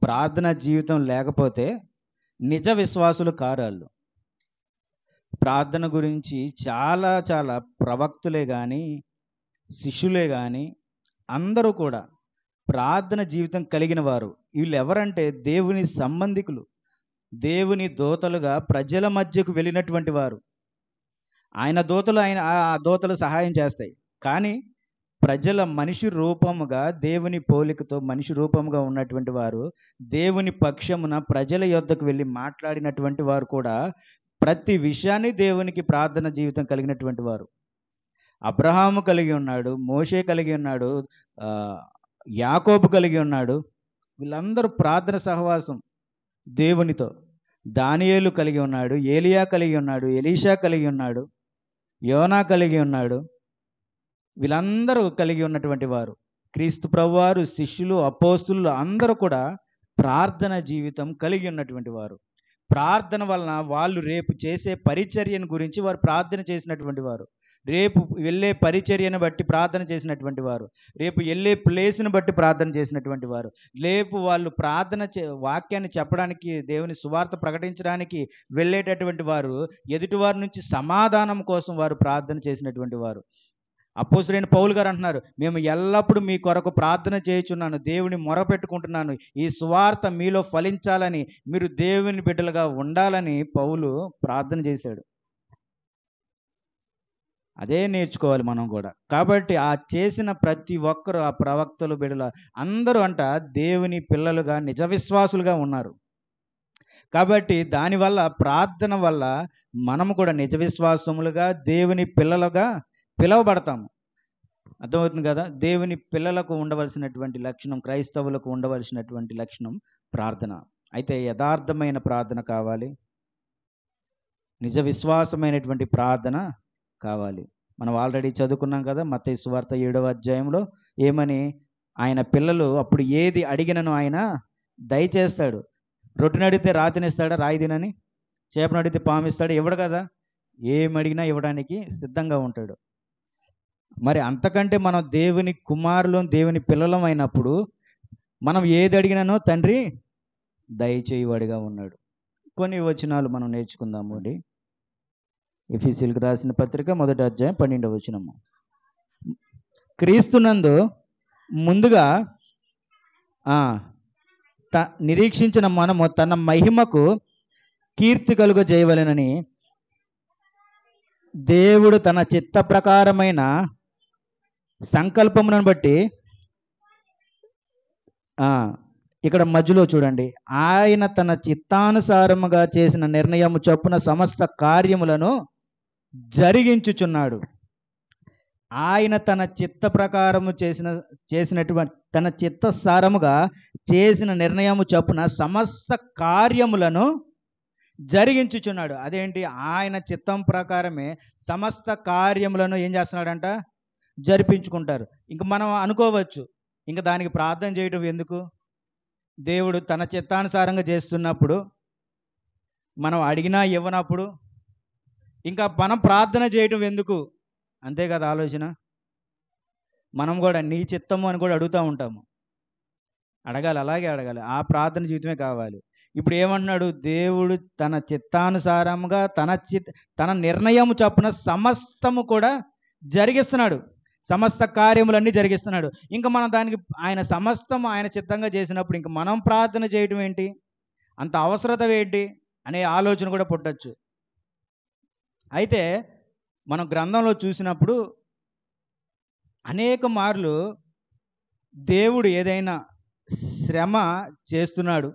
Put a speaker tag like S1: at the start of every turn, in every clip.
S1: ప్రార్థన జీవితం లేకపోతే నిజ విశ్వాసులు కారాళ్ళు. ప్రార్థన గురించి చాలా చాలా ప్రవక్తులే కానీ, శిష్యులే కానీ అందరూ కూడా ప్రార్థన జీవితం కలిగిన వారు. వీళ్ళు ఎవరంటే దేవుని సంబంధికులు, దేవుని దూతలుగా ప్రజల మధ్యకు వెళ్ళినటువంటి వారు. ఆయన దూతలు ఆ దూతలు సహాయం చేస్తాయి. కానీ ప్రజల మనిషి రూపముగా, దేవుని పోలికతో మనిషి రూపముగా ఉన్నటువంటి వారు దేవుని పక్షమున ప్రజల యొద్దకు వెళ్ళి మాట్లాడినటువంటి వారు కూడా ప్రతి విషయాన్ని దేవునికి ప్రార్థన జీవితం కలిగినటువంటి వారు. అబ్రహాము కలిగి ఉన్నాడు, మోషే కలిగి ఉన్నాడు, యాకోబు కలిగి ఉన్నాడు. వీళ్ళందరూ ప్రార్థన సహవాసం దేవునితో. దానియేలు కలిగి ఉన్నాడు, ఏలియా కలిగి ఉన్నాడు, ఎలీషా కలిగి ఉన్నాడు, యోనా కలిగి ఉన్నాడు. వీళ్ళందరూ కలిగి ఉన్నటువంటి వారు. క్రీస్తు ప్రభువారు, శిష్యులు, అపోస్తులు అందరూ కూడా ప్రార్థన జీవితం కలిగి ఉన్నటువంటి వారు. ప్రార్థన వలన వాళ్ళు రేపు చేసే పరిచర్యను గురించి వారు ప్రార్థన చేసినటువంటి వారు. రేపు వెళ్ళే పరిచర్యను బట్టి ప్రార్థన చేసినటువంటి వారు. రేపు వెళ్ళే ప్లేస్ను బట్టి ప్రార్థన చేసినటువంటి వారు. రేపు వాళ్ళు వాక్యాన్ని చెప్పడానికి, దేవుని సువార్త ప్రకటించడానికి వెళ్ళేటటువంటి వారు ఎదుటివారి నుంచి సమాధానం కోసం వారు ప్రార్థన చేసినటువంటి వారు. అపోస్తలుడైన పౌలు గారు అంటున్నారు, మేము ఎల్లప్పుడూ మీ కొరకు ప్రార్థన చేయుచున్నాను, దేవుని మొరపెట్టుకుంటున్నాను, ఈ సువార్త మీలో ఫలించాలని, మీరు దేవుని బిడ్డలుగా ఉండాలని పౌలు ప్రార్థన చేశాడు. అదే నేర్చుకోవాలి మనం కూడా. కాబట్టి ఆ చేసిన ప్రతి ఒక్కరు, ఆ ప్రవక్తలు, బిడ్డలు అందరూ దేవుని పిల్లలుగా, నిజ విశ్వాసులుగా ఉన్నారు. కాబట్టి దానివల్ల, ప్రార్థన వల్ల మనము కూడా నిజ విశ్వాసములుగా, దేవుని పిల్లలుగా పిలువబడతాము. అర్థమవుతుంది కదా? దేవుని పిల్లలకు ఉండవలసినటువంటి లక్షణం, క్రైస్తవులకు ఉండవలసినటువంటి లక్షణం ప్రార్థన. అయితే యథార్థమైన ప్రార్థన కావాలి, నిజ విశ్వాసమైనటువంటి ప్రార్థన కావాలి. మనం ఆల్రెడీ చదువుకున్నాం కదా, మత్తయి సువార్త 7వ అధ్యాయంలో ఏమని, ఆయన పిల్లలు అప్పుడు ఏది అడిగినను ఆయన దయచేస్తాడు. రొట్టెని అడిగితే రాతినిస్తాడా, రాయి తినని? చేపను అడిగితే పాము ఇస్తాడు? ఇవ్వడు కదా. ఏమి అడిగినా ఇవ్వడానికి సిద్ధంగా ఉంటాడు. మరి అంతకంటే మనం దేవుని కుమారులు, దేవుని పిల్లలం అయినప్పుడు మనం ఏది అడిగినానో తండ్రి దయచేయువాడిగా ఉన్నాడు. కొన్ని వచనాలు మనం నేర్చుకుందాము అండి. ఎఫెసీయులకు రాసిన పత్రిక 1వ అధ్యాయం 12వ వచనము. క్రీస్తునందు ముందుగా నిరీక్షించిన మనము తన మహిమకు కీర్తి కలుగజేయవలెనని దేవుడు తన చిత్త ప్రకారమైన సంకల్పములను బట్టి, ఇక్కడ మధ్యలో చూడండి, ఆయన తన చిత్తానుసారముగా చేసిన నిర్ణయము చొప్పున సమస్త కార్యములను జరిగించుచున్నాడు. ఆయన తన చిత్త ప్రకారము చేసినటువంటి, తన చిత్తసారముగా చేసిన నిర్ణయము చొప్పున సమస్త కార్యములను జరిగించుచున్నాడు. అదేంటి? ఆయన చిత్తం ప్రకారమే సమస్త కార్యములను ఏం చేస్తున్నాడంట? జరిపించుకుంటారు. ఇంక మనం అనుకోవచ్చు, ఇంకా దానికి ప్రార్థన చేయటం ఎందుకు? దేవుడు తన చిత్తానుసారంగా చేస్తున్నప్పుడు, మనం అడిగినా ఇవ్వనప్పుడు ఇంకా మనం ప్రార్థన చేయటం ఎందుకు? అంతే కదా ఆలోచన. మనం కూడా నీ చిత్తము అని కూడా అడుగుతూ ఉంటాము. అడగాలి, అలాగే అడగాలి. ఆ ప్రార్థన జీవితమే కావాలి. ఇప్పుడు ఏమంటున్నాడు? దేవుడు తన చిత్తానుసారంగా తన నిర్ణయము చొప్పున సమస్తము కూడా జరిగిస్తున్నాడు. సమస్త కార్యములన్నీ జరిగిస్తున్నాడు. ఇంకా మనం దానికి, ఆయన సమస్తం ఆయన చిత్తంగా చేసినప్పుడు ఇంకా మనం ప్రార్థన చేయటం ఏంటి? అంత అవసరత ఏంటి అనే ఆలోచన కూడా పుట్టచ్చు. అయితే మనం గ్రంథంలో చూసినప్పుడు అనేక మార్లు దేవుడు ఏదైనా శ్రమ చేస్తున్నాడు,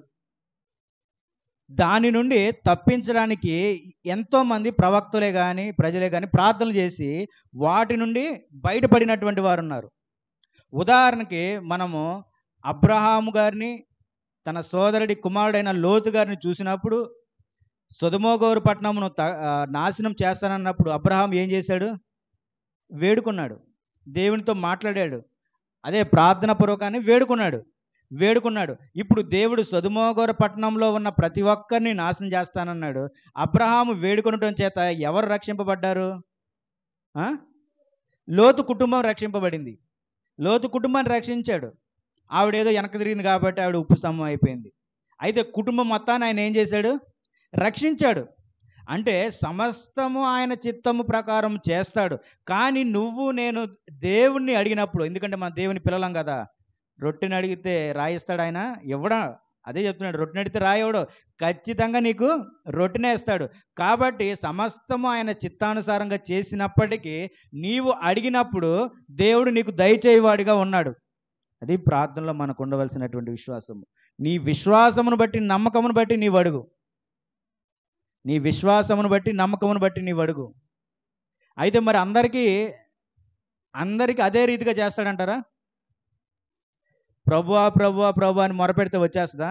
S1: దాని నుండి తప్పించడానికి ఎంతోమంది ప్రవక్తలే కానీ, ప్రజలే కానీ ప్రార్థనలు చేసి వాటి నుండి బయటపడినటువంటి వారు ఉన్నారు. ఉదాహరణకి మనము అబ్రహాము గారిని, తన సోదరుడి కుమారుడైన లోతు గారిని చూసినప్పుడు, సొదొమ పట్టణమును నాశనం చేస్తానన్నప్పుడు అబ్రహాం ఏం చేశాడు? వేడుకున్నాడు, దేవునితో మాట్లాడాడు. అదే ప్రార్థన పూర్వకాన్ని వేడుకున్నాడు. ఇప్పుడు దేవుడు సొదొమ పట్టణంలో ఉన్న ప్రతి ఒక్కరిని నాశనం చేస్తానన్నాడు. అబ్రహాము వేడుకొనటం చేత ఎవరు రక్షింపబడ్డారు? లోతు కుటుంబం రక్షింపబడింది. లోతు కుటుంబాన్ని రక్షించాడు. ఆవిడేదో వెనక తిరిగింది కాబట్టి ఆవిడ ఉప్పు స్తంభం అయిపోయింది. అయితే కుటుంబం మొత్తాన్ని ఆయన ఏం చేశాడు? రక్షించాడు. అంటే సమస్తము ఆయన చిత్తము ప్రకారం చేస్తాడు. కానీ నువ్వు నేను దేవుణ్ణి అడిగినప్పుడు, ఎందుకంటే మన దేవుని పిల్లలం కదా, రొట్టెని అడిగితే రాయిస్తాడు ఆయన? ఇవ్వడా? అదే చెప్తున్నాడు, రొట్టెని అడిగితే రాయవడు, ఖచ్చితంగా నీకు రొట్టెనే ఇస్తాడు. కాబట్టి సమస్తము ఆయన చిత్తానుసారంగా చేసినప్పటికీ నీవు అడిగినప్పుడు దేవుడు నీకు దయచేయవాడిగా ఉన్నాడు. అది ప్రార్థనలో మనకు ఉండవలసినటువంటి విశ్వాసము. నీ విశ్వాసమును బట్టి, నమ్మకమును బట్టి నీవు అడుగు. నీ విశ్వాసమును బట్టి, నమ్మకమును బట్టి నీవు అడుగు. అయితే మరి అందరికీ అదే రీతిగా చేస్తాడంటారా? ప్రభువా ప్రభువా ప్రభువా అని మొరపెడితే వచ్చేస్తుందా?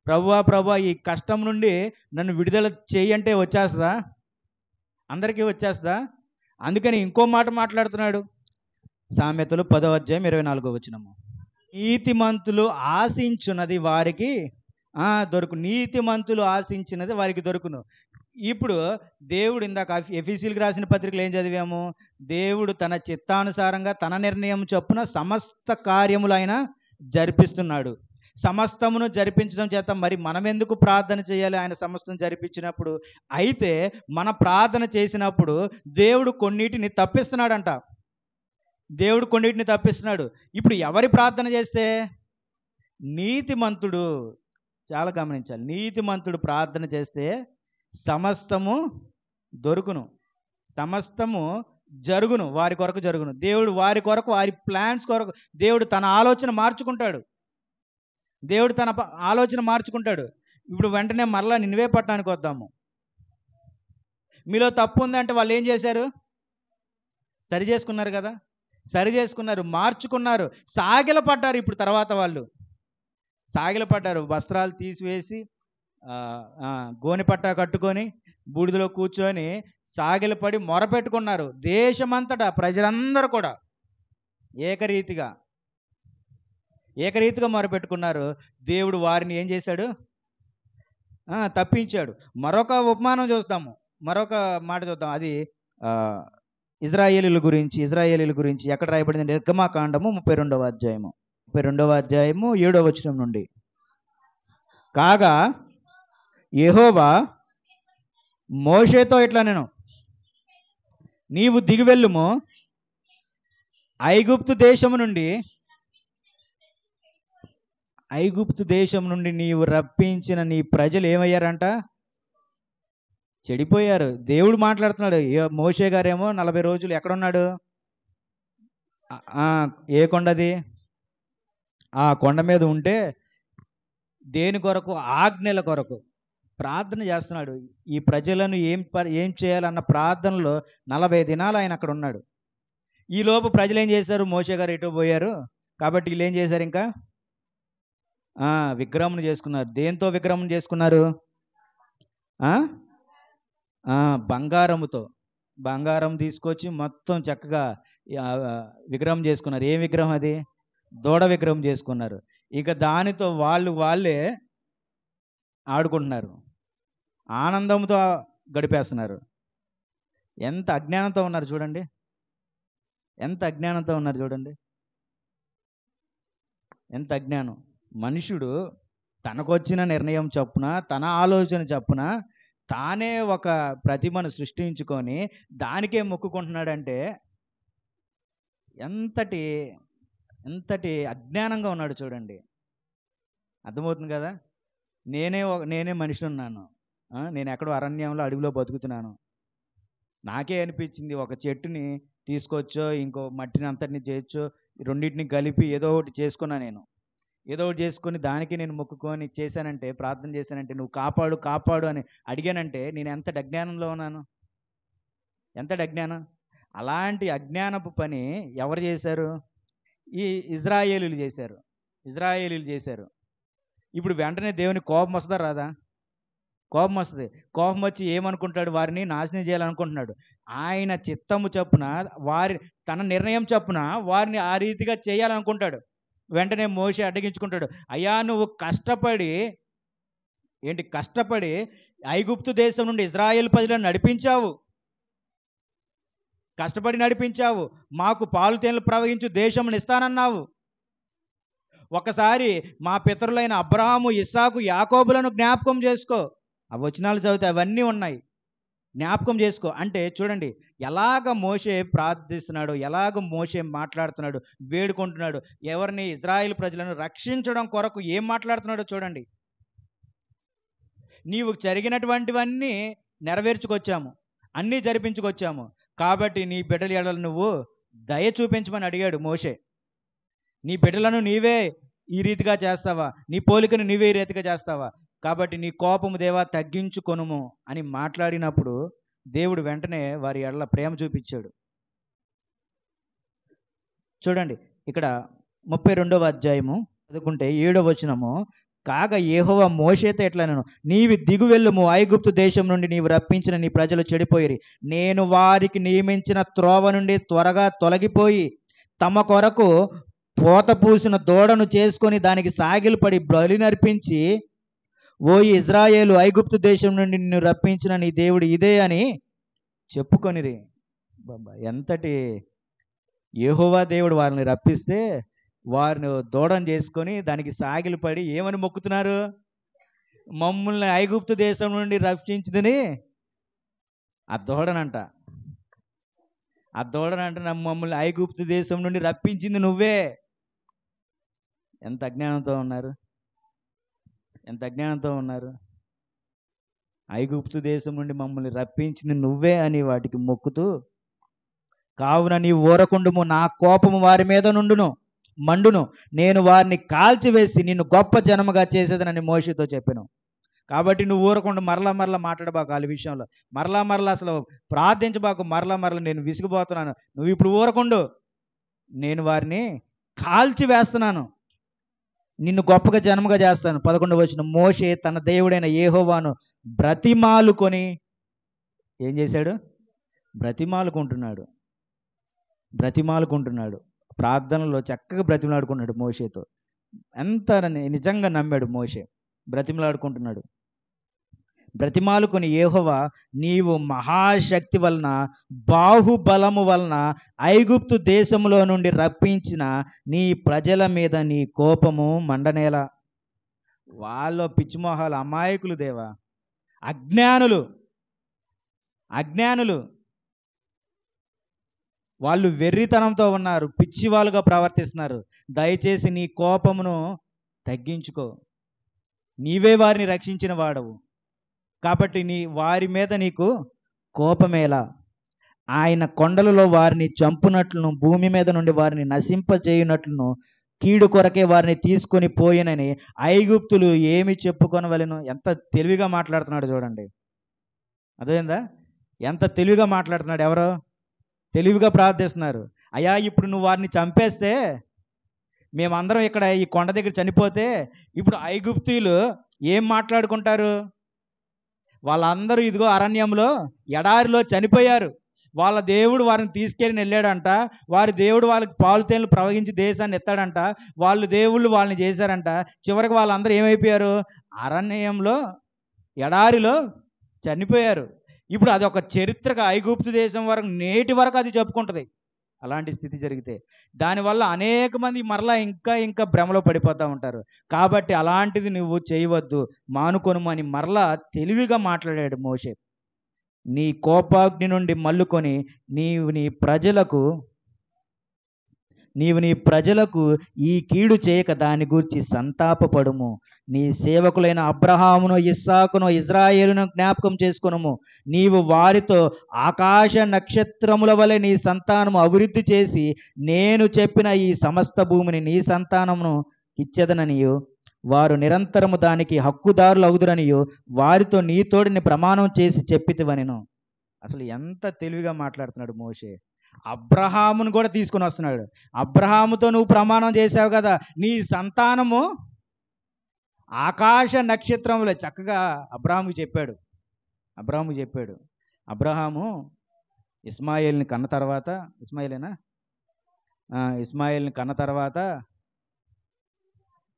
S1: ప్రభువా ప్రభువా ఈ కష్టం నుండి నన్ను విడుదల చేయంటే వచ్చేస్తుందా? అందరికీ వచ్చేస్తుందా? అందుకని ఇంకో మాట మాట్లాడుతున్నాడు. సామెతలు 10వ అధ్యాయం 24వ వచనము. నీతిమంతులు ఆశించున్నది వారికి దొరుకు. నీతిమంతులు ఆశించినది వారికి దొరుకును. ఇప్పుడు దేవుడు ఇందాక ఎఫెసీయులకు రాసిన పత్రికలు ఏం చదివాము? దేవుడు తన చిత్తానుసారంగా తన నిర్ణయం చొప్పున సమస్త కార్యములు ఆయన జరిపిస్తున్నాడు. సమస్తమును జరిపించడం చేత మరి మనం ఎందుకు ప్రార్థన చేయాలి ఆయన సమస్తం జరిపించినప్పుడు? అయితే మన ప్రార్థన చేసినప్పుడు దేవుడు కొన్నిటిని తప్పిస్తున్నాడంట. దేవుడు కొన్నిటిని తప్పిస్తున్నాడు. ఇప్పుడు ఎవరి ప్రార్థన చేస్తే? నీతిమంతుడు. చాలా గమనించాలి. నీతిమంతుడు ప్రార్థన చేస్తే సమస్తము దొరుకును, సమస్తము జరుగును, వారి కొరకు జరుగును. దేవుడు వారి కొరకు, వారి ప్లాన్స్ కొరకు దేవుడు తన ఆలోచన మార్చుకుంటాడు. దేవుడు తన ఆలోచన మార్చుకుంటాడు. ఇప్పుడు వెంటనే మరలా నినివే పట్టణానికి వద్దాము. మీలో తప్పు ఉందంటే వాళ్ళు ఏం చేశారు? సరి చేసుకున్నారు కదా, సరి చేసుకున్నారు, మార్చుకున్నారు, సాగిలపడ్డారు. ఇప్పుడు తర్వాత వాళ్ళు సాగిలపడ్డారు. వస్త్రాలు తీసివేసి గోనెపట్ట కట్టుకొని బూడిదలో కూర్చొని సాగిలపడి మొరపెట్టుకున్నారు. దేశమంతటా ప్రజలందరూ కూడా ఏకరీతిగా మొరపెట్టుకున్నారు. దేవుడు వారిని ఏం చేశాడు? తప్పించాడు. మరొక ఉపమానం చూస్తాము, మరొక మాట చూద్దాం. అది ఇజ్రాయేలీల గురించి ఎక్కడ రాయబడింది? నిర్గమకాండము 32వ అధ్యాయము 7వ వచనం నుండి. కాగా యెహోవా మోషేతో ఇట్లా నేను, నీవు దిగివెళ్ళుము, ఐగుప్తు దేశం నుండి నీవు రప్పించిన నీ ప్రజలు ఏమయ్యారంట? చెడిపోయారు. దేవుడు మాట్లాడుతున్నాడు. మోషే గారేమో 40 రోజులు ఎక్కడున్నాడు? ఏ కొండది? ఆ కొండ మీద ఉంటే దేని కొరకు? ఆజ్ఞల కొరకు ప్రార్థన చేస్తున్నాడు. ఈ ప్రజలను ఏం చేయాలన్న ప్రార్థనలో 40 దినాలు ఆయన అక్కడ ఉన్నాడు. ఈ లోపు ప్రజలు ఏం చేశారు? మోషే గారు ఎటో పోయారు కాబట్టి వీళ్ళు ఏం చేశారు? ఇంకా విగ్రహం చేసుకున్నారు. దేంతో విగ్రహం చేసుకున్నారు? బంగారం తీసుకొచ్చి మొత్తం చక్కగా విగ్రహం చేసుకున్నారు. ఏ విగ్రహం అది? దూడ విగ్రహం చేసుకున్నారు. ఇక దానితో వాళ్ళే ఆడుకుంటున్నారు, ఆనందంతో గడిపేస్తున్నారు. ఎంత అజ్ఞానంతో ఉన్నారు చూడండి, ఎంత అజ్ఞానం. మనుషుడు తనకొచ్చిన నిర్ణయం చొప్పున, తన ఆలోచన చొప్పున తానే ఒక ప్రతిమను సృష్టించుకొని దానికే మొక్కుకుంటున్నాడంటే ఎంతటి అజ్ఞానంగా ఉన్నాడు చూడండి. అర్థమవుతుంది కదా? నేనే మనిషి ఉన్నాను, నేను ఎక్కడో అరణ్యంలో అడవిలో బతుకుతున్నాను. నాకే అనిపించింది ఒక చెట్టుని తీసుకొచ్చో ఇంకో మట్టిని అంతటిని చేయొచ్చో రెండింటిని కలిపి ఏదో ఒకటి చేసుకున్నా. నేను ఏదో ఒకటి చేసుకొని దానికి నేను మొక్కుకొని చేశానంటే, ప్రార్థన చేశానంటే, నువ్వు కాపాడు అని అడిగానంటే నేను ఎంతటి అజ్ఞానంలో ఉన్నాను, ఎంతటి అజ్ఞానం. అలాంటి అజ్ఞానపు పని ఎవరు చేశారు? ఈ ఇజ్రాయేలీలు చేశారు. ఇప్పుడు వెంటనే దేవుని కోపం వస్తుందా రాదా? కోపం వస్తుంది. కోపం వచ్చి ఏమనుకుంటాడు? వారిని నాశనం చేయాలనుకుంటున్నాడు. ఆయన చిత్తము చొప్పున, తన నిర్ణయం చొప్పున వారిని ఆ రీతిగా చేయాలనుకుంటాడు. వెంటనే మోషే అడ్డగించుకుంటాడు. అయ్యా, నువ్వు కష్టపడి ఐగుప్తు దేశం నుండి ఇజ్రాయేల్ ప్రజలను నడిపించావు, మాకు పాలు తేనెలు ప్రవహించు దేశంను ఇస్తానన్నావు. ఒకసారి మా పితరులైన అబ్రహాము, ఇస్సాకు, యాకోబులను జ్ఞాపకం చేసుకో. ఆ వచనాలు చదివితే అవన్నీ ఉన్నాయి. జ్ఞాపకం చేసుకో అంటే చూడండి ఎలాగ మోషే ప్రార్థిస్తున్నాడు, ఎలాగ మోషే మాట్లాడుతున్నాడు, వేడుకుంటున్నాడు. ఎవరిని? ఇజ్రాయిల్ ప్రజలను రక్షించడం కొరకు ఏం మాట్లాడుతున్నాడో చూడండి. నీవు జరిగినటువంటివన్నీ నెరవేర్చుకొచ్చాము, అన్నీ జరిపించుకొచ్చాము, కాబట్టి నీ బిడ్డల ఎడల నువ్వు దయ చూపించమని అడిగాడు మోషే. నీ బిడ్డలను నీవే ఈ రీతిగా చేస్తావా? నీ పోలికను నీవే ఈ రీతిగా చేస్తావా? కాబట్టి నీ కోపము దేవా తగ్గించుకొనుము అని మాట్లాడినప్పుడు దేవుడు వెంటనే వారి ఎడల ప్రేమ చూపించాడు. చూడండి ఇక్కడ 32వ అధ్యాయము చదువుకుంటే 7వ వచనము, కాగా యెహోవా మోషేతో ఎట్లనెను, నీవు దిగు వెళ్ళుము, ఐగుప్తు దేశం నుండి నీవు రప్పించిన నీ ప్రజలు చెడిపోయిరి. నేను వారికి నియమించిన త్రోవ నుండి త్వరగా తొలగిపోయి తమ కొరకు పోత పూసిన దూడను చేసుకొని దానికి సాగిలపడి బలి నర్పించి, ఓ ఇజ్రాయేలు, ఐగుప్తు దేశం నుండి నిన్ను రప్పించిన నీ దేవుడు ఇదే అని చెప్పుకొనిరి. బాబా, ఎంతటి యెహోవా దేవుడు వారిని రప్పిస్తే వారిని దూడను చేసుకొని దానికి సాగిలపడి ఏమని మొక్కుతున్నారు? మమ్మల్ని ఐగుప్తు దేశం నుండి రక్షించిందని ఆ దూడనంట. ఆ దూడనంట మమ్మల్ని ఐగుప్తు దేశం నుండి రప్పించింది నువ్వే. ఎంత అజ్ఞానంతో ఉన్నారు, ఎంత అజ్ఞానంతో ఉన్నారు. ఐగుప్తు దేశం నుండి మమ్మల్ని రప్పించింది నువ్వే అని వాటికి మొక్కుతూ, కావున నీ ఊరకుండుము, నా కోపము వారి మీద మండును, నేను వారిని కాల్చివేసి నిన్ను గొప్ప జనముగా చేసేదనని మోషేతో చెప్పాను. కాబట్టి నువ్వు ఊరకుండా మరలా మాట్లాడబాకు వాళ్ళ విషయంలో, మరలా అసలు ప్రార్థించబాకు, మరలా నేను విసిగిపోతున్నాను, నువ్వు ఇప్పుడు ఊరకుండు, నేను వారిని కాల్చివేస్తున్నాను, నిన్ను గొప్పగా జనముగా చేస్తాను. 11వ వచనం, మోషే తన దేవుడైన యెహోవాను బ్రతిమాలుకొని ఏం చేశాడు? బ్రతిమాలుకుంటున్నాడు. ప్రార్థనలో చక్కగా బ్రతిమలాడుకున్నాడు మోషేతో. ఎంత నిజంగా నమ్మాడు మోషే. బ్రతిమలాడుకుంటున్నాడు. బ్రతిమాలుకొని, యెహోవా నీవు మహాశక్తి వలన, బాహుబలము వలన ఐగుప్తు దేశములో నుండి రప్పించిన నీ ప్రజల మీద నీ కోపము మండనేలా. వాళ్ళ పిచ్చిమోహాలు, అమాయకులు దేవా, అజ్ఞానులు, వాళ్ళు వెర్రితనంతో ఉన్నారు, పిచ్చివాళ్ళుగా ప్రవర్తిస్తున్నారు. దయచేసి నీ కోపమును తగ్గించుకో, నీవే వారిని రక్షించిన వాడవు, కాబట్టి వారి మీద నీకు కోపమేలా. ఆయన కొండలలో వారిని చంపునట్లును, భూమి మీద నుండి వారిని నశింపజేయునట్లును కీడు కొరకే వారిని తీసుకొని పోయినని ఐగుప్తులు ఏమి చెప్పుకొనవలెను. ఎంత తెలివిగా మాట్లాడుతున్నాడు చూడండి. అదేందా? ఎంత తెలివిగా మాట్లాడుతున్నాడు. ఎవరో తెలివిగా ప్రార్థిస్తున్నారు. అయ్యా, ఇప్పుడు నువ్వు వారిని చంపేస్తే, మేమందరం ఇక్కడ ఈ కొండ దగ్గర చనిపోతే, ఇప్పుడు ఐగుప్తీయులు ఏం మాట్లాడుకుంటారు? వాళ్ళందరూ ఇదిగో అరణ్యంలో ఎడారిలో చనిపోయారు, వాళ్ళ దేవుడు వారిని తీసుకెళ్ళి వెళ్ళాడంట, వారి దేవుడు వాళ్ళకి పాలుతేనలు ప్రవహించి దేశాన్ని ఎత్తాడంట, వాళ్ళు దేవుళ్ళు వాళ్ళని చేశారంట, చివరికి వాళ్ళందరూ ఏమైపోయారు? అరణ్యంలో ఎడారిలో చనిపోయారు. ఇప్పుడు అది ఒక చరిత్రగా ఐగుప్తు దేశం వరకు నేటి వరకు అది చెప్పుకుంటుంది. అలాంటి స్థితి జరిగితే దానివల్ల అనేక మంది మరలా ఇంకా భ్రమలో పడిపోతూ ఉంటారు. కాబట్టి అలాంటిది నువ్వు చేయవద్దు, మానుకొనుము అని మరలా తెలివిగా మాట్లాడాడు మోషే. నీ కోపాగ్ని నుండి మల్లుకొని నీవు నీ ప్రజలకు ఈ కీడు చేయక దాని గూర్చి సంతాపపడుము. నీ సేవకులైన అబ్రహామును, ఇస్సాకును, ఇజ్రాయేలును జ్ఞాపకం చేసుకొనుము. నీవు వారితో ఆకాశ నక్షత్రముల వలె నీ సంతానము అభివృద్ధి చేసి నేను చెప్పిన ఈ సమస్త భూమిని నీ సంతానమును ఇచ్చేదననియు, వారు నిరంతరము దానికి హక్కుదారులు అవుదురనియు వారితో నీతోడిని ప్రమాణం చేసి చెప్పితివనెను. అసలు ఎంత తెలివిగా మాట్లాడుతున్నాడు మోషే. అబ్రహామును కూడా తీసుకుని వస్తున్నాడు. అబ్రహాముతో నువ్వు ప్రమాణం చేశావు కదా, నీ సంతానము ఆకాశ నక్షత్రములే. చక్కగా అబ్రహాముకి చెప్పాడు. అబ్రహాము ఇస్మాయిల్ని కన్న తర్వాత, ఇస్మాయిల్ని కన్న తర్వాత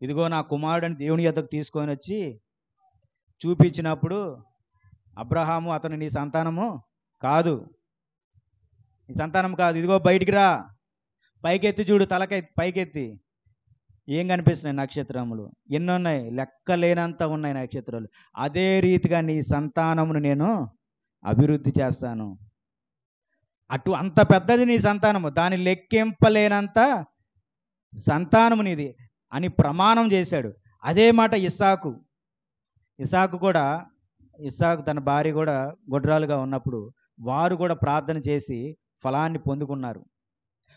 S1: ఇదిగో నా కుమారుడిని దేవుని యొద్దకు తీసుకొని వచ్చి చూపించినప్పుడు అబ్రహాము, అతను నీ సంతానము కాదు, ఇదిగో బయటికి రా, పైకెత్తి చూడు, తలకెత్తి పైకెత్తి, ఏం కనిపిస్తున్నాయి? నక్షత్రములు ఎన్నున్నాయి? లెక్కలేనంత ఉన్నాయి నక్షత్రాలు. అదే రీతిగా నీ సంతానమును నేను అభివృద్ధి చేస్తాను. అంత పెద్దది నీ సంతానము, దాని లెక్కింపలేనంత సంతానము నీది అని ప్రమాణం చేశాడు. అదే మాట ఇస్సాకు తన భార్య కూడా గొడ్రాలుగా ఉన్నప్పుడు వారు కూడా ప్రార్థన చేసి ఫలాన్ని పొందుకున్నారు.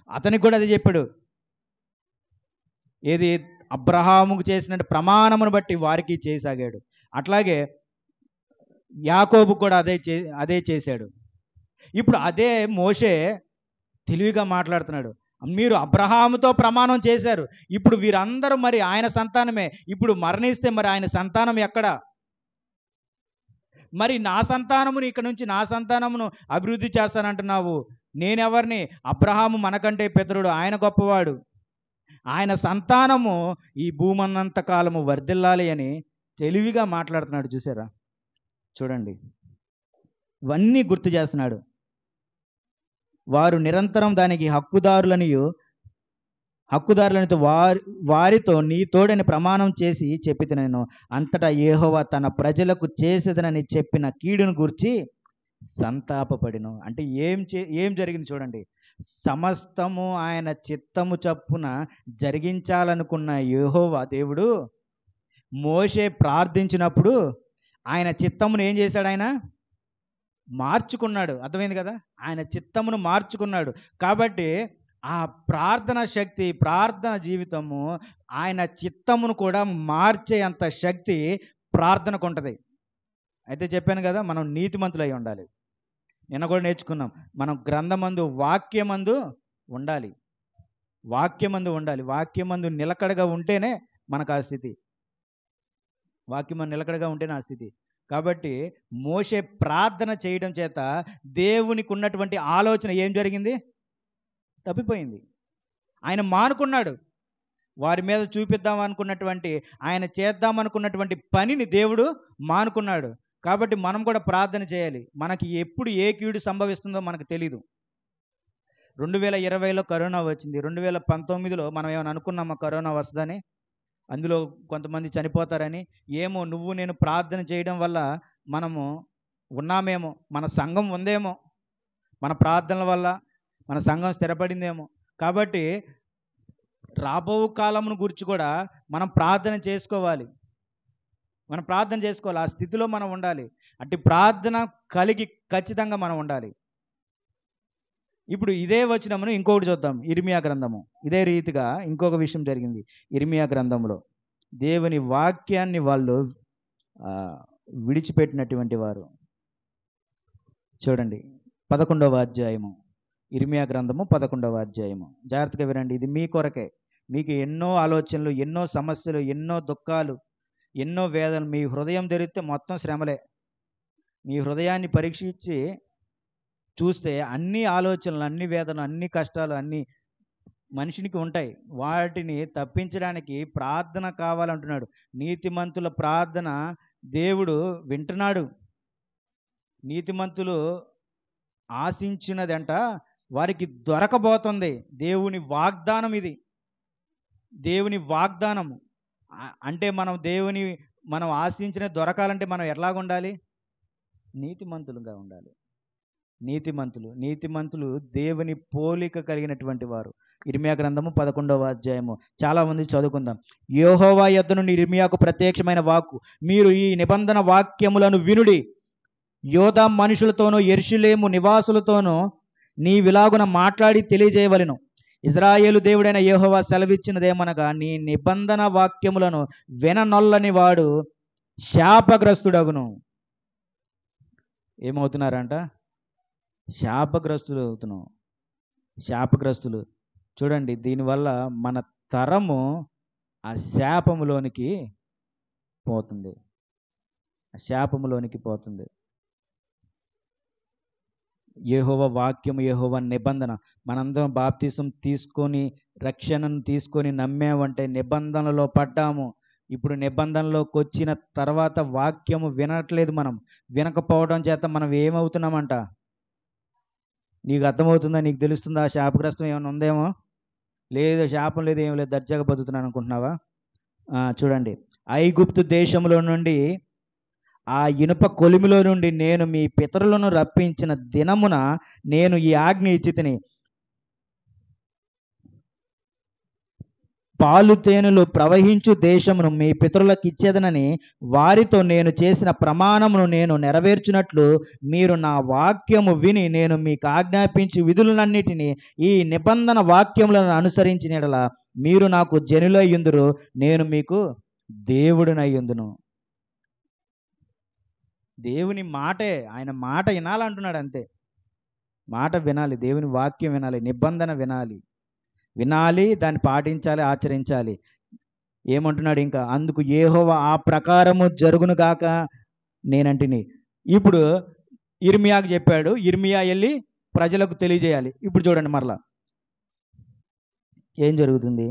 S1: అతనికి కూడా అదే చెప్పాడు. ఏది? అబ్రహాముకు చేసిన ప్రమాణమును బట్టి వారికి చేయసాగాడు. అట్లాగే యాకోబు కూడా అదే చేశాడు. ఇప్పుడు అదే మోషే తెలివిగా మాట్లాడుతున్నాడు. మీరు అబ్రహాముతో ప్రమాణం చేశారు, ఇప్పుడు వీరందరూ మరి ఆయన సంతానమే. ఇప్పుడు మరణిస్తే మరి ఆయన సంతానం ఎక్కడ? మరి నా సంతానమును ఇక్కడ నుంచి నా సంతానమును అభివృద్ధి చేస్తానంటున్నావు. నేనెవరిని? అబ్రహాము మనకంటే పితరుడు, ఆయన గొప్పవాడు. ఆయన సంతానము ఈ భూమన్నంత కాలము వర్ధిల్లాలి అని తెలివిగా మాట్లాడుతున్నాడు. చూసారా? చూడండి, ఇవన్నీ గుర్తు చేస్తున్నాడు. వారు నిరంతరం దానికి హక్కుదారులనితో వారితో నీ తోడని ప్రమాణం చేసి చెప్పితినెను. అంతటా యెహోవా తన ప్రజలకు చేసేదనని చెప్పిన కీడును గూర్చి సంతాపపడిను. అంటే ఏం జరిగింది చూడండి. సమస్తము ఆయన చిత్తము చప్పున జరిగించాలనుకున్న యెహోవా దేవుడు మోషే ప్రార్థించినప్పుడు ఆయన చిత్తమును ఏం చేశాడు? ఆయన మార్చుకున్నాడు. అర్థమైంది కదా? ఆయన చిత్తమును మార్చుకున్నాడు. కాబట్టి ఆ ప్రార్థన శక్తి, ప్రార్థన జీవితము, ఆయన చిత్తమును కూడా మార్చే అంత శక్తి ప్రార్థనకు ఉంటుంది. అయితే చెప్పాను కదా, మనం నీతిమంతులై ఉండాలి. నిన్న కూడా నేర్చుకున్నాం. మనం గ్రంథమందు వాక్యమందు ఉండాలి. వాక్యమందు నిలకడగా ఉంటేనే మనకు ఆ స్థితి. వాక్యమందు నిలకడగా ఉంటేనే ఆ స్థితి. కాబట్టి మోషే ప్రార్థన చేయడం చేత దేవునికి ఉన్నటువంటి ఆలోచన ఏం జరిగింది? తప్పిపోయింది. ఆయన మానుకున్నాడు. వారి మీద చూపిద్దాం అనుకున్నటువంటి, ఆయన చేద్దామనుకున్నటువంటి పనిని దేవుడు మానుకున్నాడు. కాబట్టి మనం కూడా ప్రార్థన చేయాలి. మనకి ఎప్పుడు ఏ కీడు సంభవిస్తుందో మనకు తెలీదు. 2020లో కరోనా వచ్చింది. 2019లో మనం ఏమైనా అనుకున్నామా కరోనా వస్తుందని? అందులో కొంతమంది చనిపోతారని? ఏమో, నువ్వు నేను ప్రార్థన చేయడం వల్ల మనము ఉన్నామేమో, మన సంఘం ఉందేమో, మన ప్రార్థనల వల్ల మన సంఘం స్థిరపడిందేమో. కాబట్టి రాబో కాలమును గురించి కూడా మనం ప్రార్థన చేసుకోవాలి. ఆ స్థితిలో మనం ఉండాలి. అట్టి ప్రార్థన కలిగి ఖచ్చితంగా మనం ఉండాలి. ఇప్పుడు ఇదే వచనమును ఇంకొకటి చూద్దాం. ఇర్మియా గ్రంథము. ఇదే రీతిగా ఇంకొక విషయం జరిగింది ఇర్మియా గ్రంథంలో. దేవుని వాక్యాన్ని వాళ్ళు విడిచిపెట్టినటువంటి వారు. చూడండి, 11వ అధ్యాయము, ఇర్మియా గ్రంథము 11వ అధ్యాయము. జాగ్రత్తగా వినండి. ఇది మీ కొరకే. మీకు ఎన్నో ఆలోచనలు, ఎన్నో సమస్యలు, ఎన్నో దుఃఖాలు, ఎన్నో వేదనలు. మీ హృదయం తెరిస్తే మొత్తం శ్రమలే. మీ హృదయాన్ని పరీక్షించి చూస్తే అన్ని ఆలోచనలు, అన్ని వేదనలు, అన్ని కష్టాలు అన్ని మనిషినికి ఉంటాయి. వాటిని తప్పించడానికి ప్రార్థన కావాలంటున్నాడు. నీతిమంతుల ప్రార్థన దేవుడు వింటున్నాడు. నీతిమంతులు ఆశించినదంట వారికి దొరకబోతుంది. దేవుని వాగ్దానం ఇది. దేవుని వాగ్దానము అంటే మనం ఆశించిన దొరకాలంటే మనం ఎట్లాగుండాలి? నీతిమంతులుగా ఉండాలి. నీతిమంతులు దేవుని పోలిక కలిగినటువంటి వారు. ఇర్మియా గ్రంథము 11వ అధ్యాయము. చాలా మంది చదువుకుందాం. యెహోవా యొద్ద నుండి ఇర్మియాకు ప్రత్యక్షమైన వాక్కు. మీరు ఈ నిబంధన వాక్యములను వినుడి. యోధా మనుషులతోనూ యెరూషలేము నివాసులతోనూ నీవిలాగున మాట్లాడి తెలియజేయవలెను. ఇజ్రాయేలు దేవుడైన యెహోవా సెలవిచ్చినదేమనగా, నీ నిబంధన వాక్యములను విననొల్లని వాడు శాపగ్రస్తుడగును. ఏమవుతున్నారంట? శాపగ్రస్తులు. చూడండి, దీనివల్ల మన తరము ఆ శాపములోనికి పోతుంది. యెహోవా వాక్యము, యెహోవా నిబంధన. మనందరం బాప్తిసం తీసుకొని రక్షణను తీసుకొని నమ్మామంటే నిబంధనలో పడ్డాము. ఇప్పుడు నిబంధనలోకి వచ్చిన తర్వాత వాక్యము వినట్లేదు. మనం వినకపోవడం చేత మనం ఏమవుతున్నామంట? నీకు అర్థమవుతుందా? నీకు తెలుస్తుందా? శాపగ్రస్తం ఏమైనా ఉందేమో? లేదు శాపం లేదు, ఏం లేదు, దర్జాగా బతుకుతున్నాను అనుకుంటున్నావా? చూడండి, ఐగుప్తు దేశంలో నుండి, ఆ ఇనుప కొలిమిలో నుండి నేను మీ పితరులను రప్పించిన దినమున నేను ఈ ఆజ్ఞ ఇచ్చి తిని, పాలు తేనెలు ప్రవహించు దేశమును మీ పితరులకు ఇచ్చేదనని వారితో నేను చేసిన ప్రమాణమును నేను నెరవేర్చినట్లు మీరు నా వాక్యము విని నేను మీకు ఆజ్ఞాపించి విధులన్నిటినీ ఈ నిబంధన వాక్యములను అనుసరించిన యెడల మీరు నాకు జనులయ్యుందురు, నేను మీకు దేవుడినయ్యుందును. దేవుని మాటే, ఆయన మాట వినాలంటున్నాడు అంతే. మాట వినాలి, దేవుని వాక్యం వినాలి, నిబంధన వినాలి, దాన్ని పాటించాలి, ఆచరించాలి. ఏమంటున్నాడు ఇంకా? అందుకు యెహోవా ఆ ప్రకారము జరుగును గాక నేనంటిని. ఇప్పుడు ఇర్మియాకు చెప్పాడు, ఇర్మియా వెళ్ళి ప్రజలకు తెలియజేయాలి. ఇప్పుడు చూడండి మరలా ఏం జరుగుతుంది.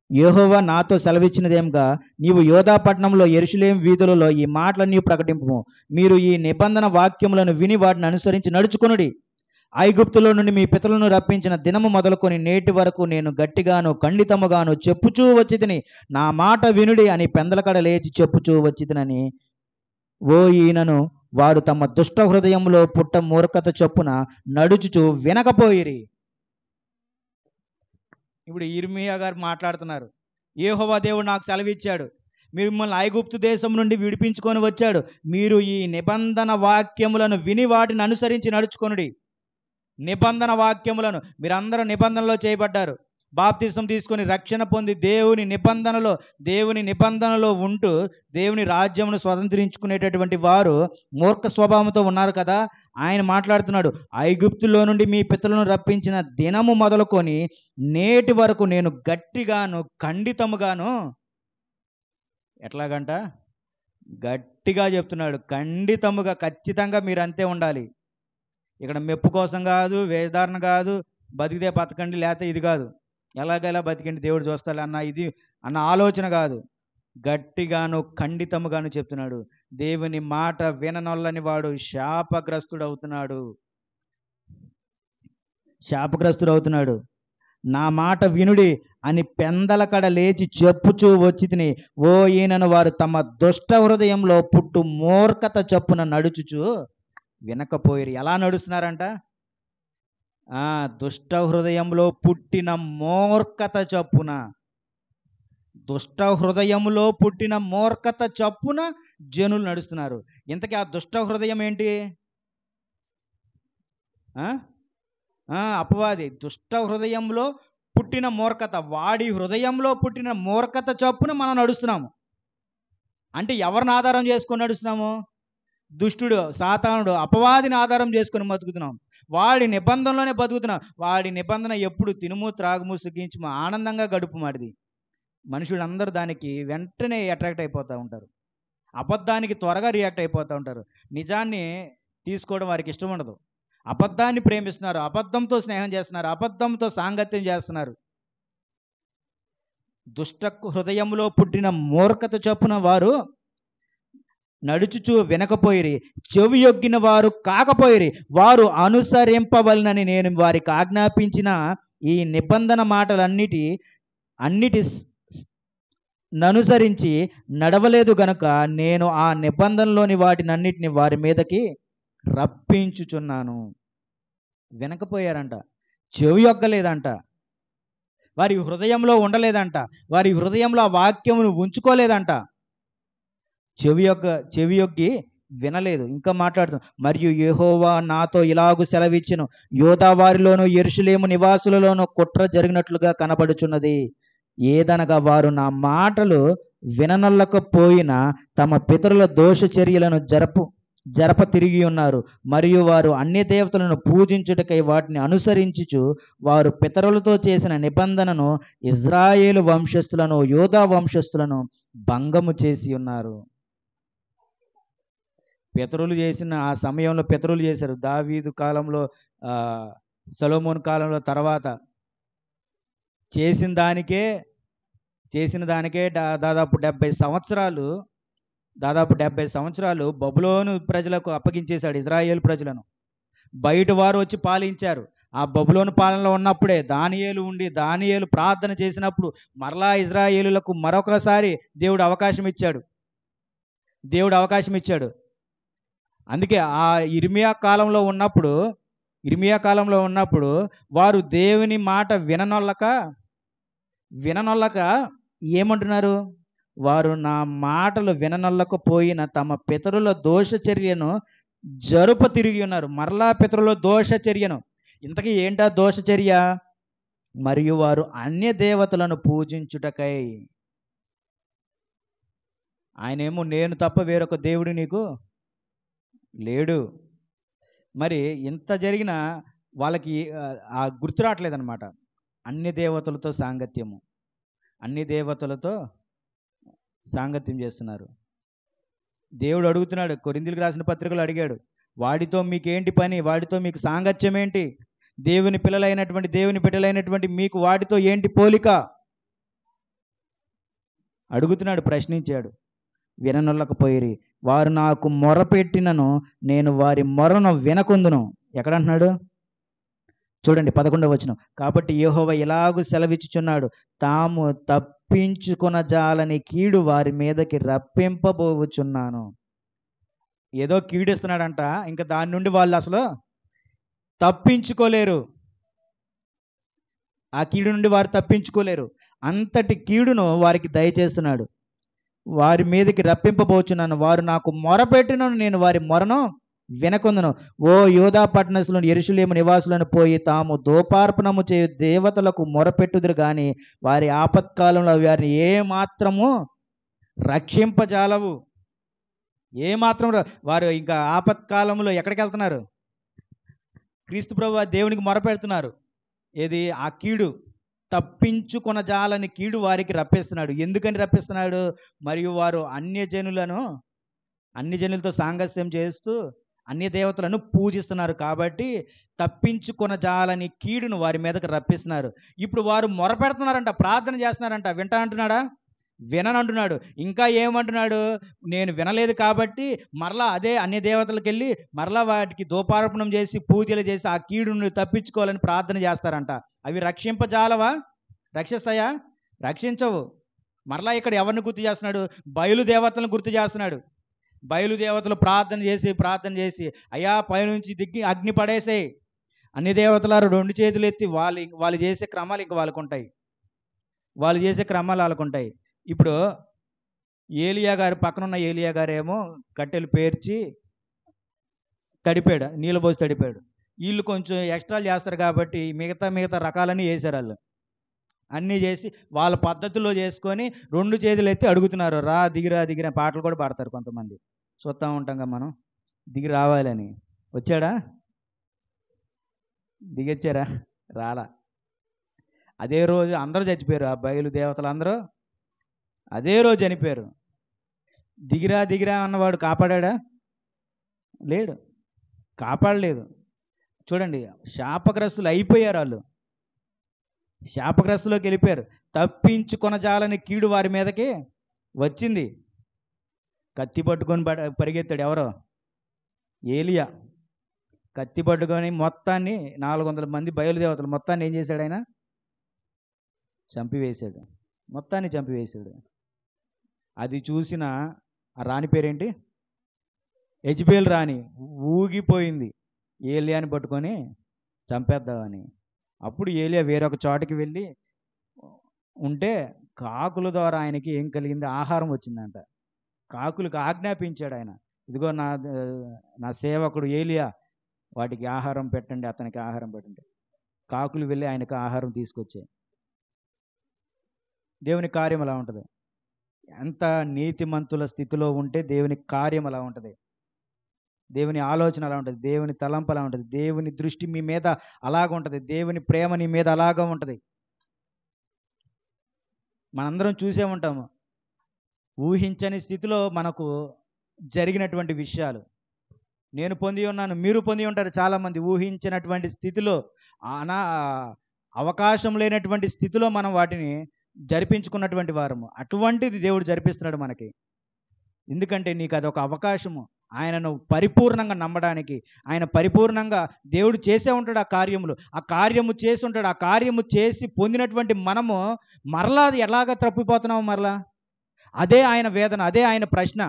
S1: యెహోవా నాతో సెలవిచ్చినదేంగా, నీవు యోధా పట్టణంలో యెరూషలేము వీధులలో ఈ మాటలన్నీ ప్రకటింపుము. మీరు ఈ నిబంధన వాక్యములను విని వాటిని అనుసరించి నడుచుకొనుడి. ఐగుప్తులో నుండి మీ పితరులను రప్పించిన దినము మొదలుకొని నేటి వరకు నేను గట్టిగాను ఖండితముగాను చెప్పుచూ వచ్చితిని, నా మాట వినుడి అని పెందలకడ లేచి చెప్పుచూ వచ్చితినని ఓ ఈయనను వారు తమ దుష్ట హృదయంలో పుట్ట మూర్ఖత చొప్పున నడుచుచూ వినకపోయిరి. ఇప్పుడు ఇర్మియా గారు మాట్లాడుతున్నారు. యెహోవా దేవుడు నాకు సెలవిచ్చాడు, మిమ్మల్ని ఐగుప్తు దేశం నుండి విడిపించుకొని వచ్చాడు, మీరు ఈ నిబంధన వాక్యములను విని వాటిని అనుసరించి నడుచుకొనుడి. నిబంధన వాక్యములను, మీరందరూ నిబంధనలో చేయబడ్డారు, బాప్తిసం తీసుకొని రక్షణ పొంది దేవుని నిబంధనలో ఉంటూ దేవుని రాజ్యమును స్వతంత్రించుకునేటటువంటి వారు మూర్ఖ స్వభావంతో ఉన్నారు కదా. ఆయన మాట్లాడుతున్నాడు, ఐగుప్తులో నుండి మీ పితరులను రప్పించిన దినము మొదలుకొని నేటి వరకు నేను గట్టిగాను ఖండితముగాను, ఎట్లాగంట గట్టిగా చెప్తున్నాడు, ఖండితముగా, ఖచ్చితంగా మీరు అంతే ఉండాలి. ఇక్కడ మెప్పు కోసం కాదు, వేషధారణ కాదు, బతికితే బతకండి లేకపోతే ఇది కాదు, ఎలాగైలా బతికండి దేవుడు చూస్తాడు అన్న ఆలోచన కాదు. గట్టిగాను ఖండితముగాను చెప్తున్నాడు. దేవుని మాట విననొల్లని వాడు శాపగ్రస్తుడవుతున్నాడు. నా మాట వినుడి అని పెందలకడ లేచి చెప్పుచూ వచ్చి తిని ఓ ఈయనను వారు తమ దుష్ట హృదయంలో పుట్టు మూర్ఖత చొప్పున నడుచుచు వినకపోయిరి. ఎలా నడుస్తున్నారంట? దుష్ట హృదయంలో పుట్టిన మూర్ఖత చొప్పున, దుష్ట హృదయంలో పుట్టిన మూర్ఖత చొప్పున జనులు నడుస్తున్నారు. ఇంతకీ ఆ దుష్ట హృదయం ఏంటి? అపవాది. దుష్ట హృదయంలో పుట్టిన మూర్ఖత, వాడి హృదయంలో పుట్టిన మూర్ఖత చొప్పున మనం నడుస్తున్నాము. అంటే ఎవరిని ఆధారం చేసుకొని నడుస్తున్నాము? దుష్టుడు, సాతానుడు, అపవాదిని ఆధారం చేసుకొని బతుకుతున్నాం. వాడి నిబంధనలోనే బతుకుతున్నాం. వాడి నిబంధన ఎప్పుడు తినుము త్రాగుము సుఖించుము ఆనందంగా గడుపు మాడిది. మనుషులందరూ దానికి వెంటనే అట్రాక్ట్ అయిపోతూ ఉంటారు, అబద్ధానికి త్వరగా రియాక్ట్ అయిపోతూ ఉంటారు. నిజాన్ని తీసుకోవడం వారికి ఇష్టం ఉండదు. అబద్ధాన్ని ప్రేమిస్తున్నారు, అబద్ధంతో స్నేహం చేస్తున్నారు, అబద్ధంతో సాంగత్యం చేస్తున్నారు. దుష్ట హృదయంలో పుట్టిన మూర్ఖత చొప్పున వారు నడుచుచూ వినకపోయిరి, చెవి యొగ్గిన వారు కాకపోయిరి. వారు అనుసరింపవలనని నేను వారికి ఆజ్ఞాపించిన ఈ నిబంధన మాటలన్నిటి ననుసరించి నడవలేదు గనుక నేను ఆ నిబంధనలోని వాటినన్నిటిని వారి మీదకి రప్పించుచున్నాను. వినకపోయారంట, చెవి యొగ్గలేదంట, వారి హృదయంలో ఉండలేదంట, వారి హృదయంలో ఆ వాక్యమును ఉంచుకోలేదంట, చెవి యొగ్గి వినలేదు. ఇంకా మాట్లాడుతున్నాం, మరియు యెహోవా నాతో ఇలాగు సెలవిచ్చెను, యోధా వారిలోను యెరూషలేము నివాసులలోను కుట్ర జరిగినట్లుగా కనబడుచున్నది. ఏదనగా వారు నా మాటలు విననొల్లకపోయినా తమ పితరుల దోష చర్యలను జరప తిరిగి ఉన్నారు. మరియు వారు అన్య దేవతలను పూజించుటకై వాటిని అనుసరించుచు వారు పితరులతో చేసిన నిబంధనను ఇజ్రాయేలు వంశస్థులను యోధా వంశస్థులను భంగము చేసి ఉన్నారు. పితరులు చేసిన ఆ సమయంలో పితరులు చేశారు. దావీదు కాలంలో, సొలొమోను కాలంలో తర్వాత చేసిన దానికే దాదాపు 70 సంవత్సరాలు బబులోను ప్రజలకు అప్పగించేశాడు ఇజ్రాయేల్ ప్రజలను. బయట వారు వచ్చి పాలించారు, ఆ బబులోను పాలనలో ఉన్నప్పుడే దానియేలు ప్రార్థన చేసినప్పుడు మరలా ఇజ్రాయేలులకు మరొకసారి దేవుడు అవకాశం ఇచ్చాడు. అందుకే ఆ ఇర్మియా కాలంలో ఉన్నప్పుడు వారు దేవుని మాట విననొల్లక ఏమంటున్నారు? వారు నా మాటలు విననొల్లకపోయిన తమ పితరుల దోష చర్యను జరుప తిరిగి ఉన్నారు. మరలా పితరుల దోష చర్యను. ఇంతకీ ఏంటా దోష చర్య? మరియు వారు అన్య దేవతలను పూజించుటకై. ఆయనేమో నేను తప్ప వేరొక దేవుడు నీకు లేడు. మరి ఇంత జరిగినా వాళ్ళకి గుర్తు రావట్లేదన్నమాట. అన్ని దేవతలతో సాంగత్యం చేస్తున్నారు. దేవుడు అడుగుతున్నాడు, కొరింథీయులకు రాసిన పత్రికలో అడిగాడు, వాడితో మీకేంటి పని? వాడితో మీకు సాంగత్యం ఏంటి? దేవుని బిడ్డలైనటువంటి మీకు వాటితో ఏంటి పోలిక? అడుగుతున్నాడు, ప్రశ్నించాడు. విననొల్లకపోయిరి. వారు నాకు మొరపెట్టినను నేను వారి మొరను వినకుందును. ఎక్కడంటున్నాడు చూడండి, 11వ వచనం. కాబట్టి యెహోవా ఇలాగు సెలవిచ్చుచున్నాడు, తాము తప్పించుకొనజాలని కీడు వారి మీదకి రప్పింపబోచున్నాను. ఏదో కీడిస్తున్నాడంట, ఇంకా దాని నుండి వాళ్ళు అసలు తప్పించుకోలేరు. ఆ కీడు నుండి వారు తప్పించుకోలేరు. అంతటి కీడును వారికి దయచేస్తున్నాడు. వారి మీదకి రప్పింపబోచున్నాను. వారు నాకు మొరపెట్టినను నేను వారి మొరను వినకుందును. ఓ యూదా పట్టణస్థులను యెరూషలేము నివాసులను పోయి తాము దోపార్పణము చేయు దేవతలకు మొరపెట్టుదురు గాని వారి ఆపత్కాలంలో వారిని ఏమాత్రము రక్షింపజాలవు. ఏమాత్రం వారు ఇంకా ఆపత్కాలంలో ఎక్కడికి వెళ్తున్నారు? క్రీస్తు ప్రభువు దేవునికి మొరపెడుతున్నారు. ఏది? ఆ కీడు తప్పించుకొనజాలని కీడు వారికి రప్పిస్తున్నాడు. ఎందుకని రప్పిస్తున్నాడు? మరియు వారు అన్య జనులతో సాంగత్యం చేస్తూ అన్య దేవతలను పూజిస్తున్నారు కాబట్టి తప్పించుకొనజాలని కీడును వారి మీదకి రప్పిస్తున్నారు. ఇప్పుడు వారు మొరపెడుతున్నారంట, ప్రార్థన చేస్తున్నారంట. వింటా అంటున్నాడా? విననంటున్నాడు. ఇంకా ఏమంటున్నాడు? నేను వినలేదు కాబట్టి మరలా అదే అన్య దేవతలకు వెళ్ళి మరలా వాటికి దోపార్పణం చేసి పూజలు చేసి ఆ కీడును తప్పించుకోవాలని ప్రార్థన చేస్తారంట. అవి రక్షింపజాలవా? రక్షిస్తాయా? రక్షించవు. మరలా ఇక్కడ ఎవరిని గుర్తు చేస్తున్నాడు? బయలుదేవతలను గుర్తు చేస్తున్నాడు. బయలుదేవతలు ప్రార్థన చేసి అయ్యా పైనుంచి దిగి అగ్ని పడేసేయి. అన్ని దేవతలారు 2 చేతులు ఎత్తి వాళ్ళు చేసే క్రమాలు ఇంకా వాళ్ళకు ఉంటాయి. ఇప్పుడు ఏలియా గారు, పక్కనున్న ఏలియా గారేమో కట్టెలు పేర్చి తడిపాడు, నీళ్ళు పోసి తడిపాడు. వీళ్ళు కొంచెం ఎక్స్ట్రాలు చేస్తారు కాబట్టి మిగతా రకాలన్నీ వేశారు. వాళ్ళు అన్నీ చేసి వాళ్ళ పద్ధతిలో చేసుకొని 2 చేతులు ఎత్తి అడుగుతున్నారు, రా దిగిరా పాటలు కూడా పాడతారు కొంతమంది. చూస్తూ ఉంటాంగా మనం, దిగి రావాలని. వచ్చాడా? దిగొచ్చారా? రాలా. అదే రోజు అందరూ చచ్చిపోయారు. ఆ బయలు దేవతలు అందరూ అదే రోజు చనిపోయారు. దిగిరా అన్నవాడు కాపాడా? లేడు, కాపాడలేదు. చూడండి, శాపగ్రస్తులు అయిపోయారు. వాళ్ళు శాపగ్రస్తులోకి వెళ్ళిపోయారు. తప్పించుకొనజాలని కీడు వారి మీదకి వచ్చింది. కత్తి పట్టుకొని పరిగెత్తాడు. ఎవరో? ఏలియా. కత్తి పట్టుకొని మొత్తాన్ని 400 మంది బయలుదేవతలు మొత్తాన్ని ఏం చేశాడు? ఆయన చంపివేశాడు. అది చూసిన ఆ రాణి పేరేంటి? యెజబెల్ రాణి ఊగిపోయింది ఏలియాని పట్టుకొని చంపేద్దామని. అప్పుడు ఏలియా వేరొక చోటకి వెళ్ళి ఉంటే కాకుల ద్వారా ఆయనకి ఏం కలిగింది? ఆహారం వచ్చిందంట. కాకులకు ఆజ్ఞాపించాడు ఆయన, ఇదిగో నా సేవకుడు ఏలియా, వాటికి ఆహారం పెట్టండి, అతనికి ఆహారం పెట్టండి. కాకులు వెళ్ళి ఆయనకు ఆహారం తీసుకొచ్చాయి. దేవుని కార్యం అలా ఉంటుంది. ఎంత నీతిమంతుల స్థితిలో ఉంటే దేవుని కార్యం అలా ఉంటుంది. దేవుని ఆలోచన అలా ఉంటుంది. దేవుని తలంపు అలా ఉంటుంది. దేవుని దృష్టి మీ మీద అలాగ ఉంటుంది. దేవుని ప్రేమ నీ మీద అలాగా ఉంటుంది. మనందరం చూసే ఉంటాము. ఊహించని స్థితిలో మనకు జరిగినటువంటి విషయాలు నేను పొంది ఉన్నాను, మీరు పొంది ఉంటారు. చాలామంది ఊహించినటువంటి స్థితిలో, అవకాశం లేనటువంటి స్థితిలో మనం వాటిని జరిపించుకున్నటువంటి వారము. అటువంటిది దేవుడు జరిపిస్తున్నాడు మనకి. ఎందుకంటే నీకు అదొక అవకాశము. ఆయనను పరిపూర్ణంగా నమ్మడానికి, ఆయన పరిపూర్ణంగా దేవుడు చేసే ఉంటాడు ఆ కార్యము చేసి ఉంటాడు. ఆ కార్యము చేసి పొందినటువంటి మనము మరలా అది ఎలాగ తప్పిపోతున్నాము మరలా? అదే ఆయన వేదన, అదే ఆయన ప్రశ్న.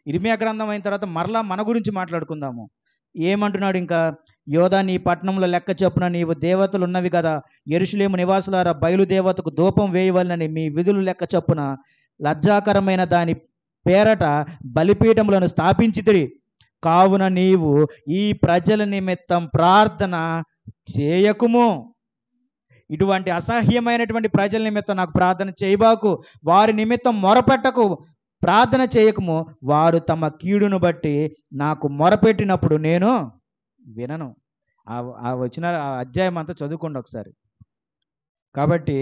S1: ఇర్మియా గ్రంథం అయిన తర్వాత మరలా మన గురించి మాట్లాడుకుందాము. ఏమంటున్నాడు ఇంకా? యోధా, నీ పట్టణంలో లెక్క చొప్పున నీవు దేవతలు ఉన్నవి కదా, యెరూషలేము నివాసులారా బయలుదేవతకు ధూపం వేయవలనని మీ విధులు లెక్క చొప్పున లజ్జాకరమైన దాని పేరట బలిపీఠములను స్థాపించితిరి. కావున నీవు ఈ ప్రజల నిమిత్తం ప్రార్థన చేయకుము. ఇటువంటి అసహ్యమైనటువంటి ప్రజల నిమిత్తం నాకు ప్రార్థన చేయబాకు, వారి నిమిత్తం మొరపెట్టకు, ప్రార్థన చేయకము. వారు తమ కీడును బట్టి నాకు మొరపెట్టినప్పుడు నేను వినను. ఆ వచ్చిన అధ్యాయం అంతా చదువుకోండి ఒకసారి. కాబట్టి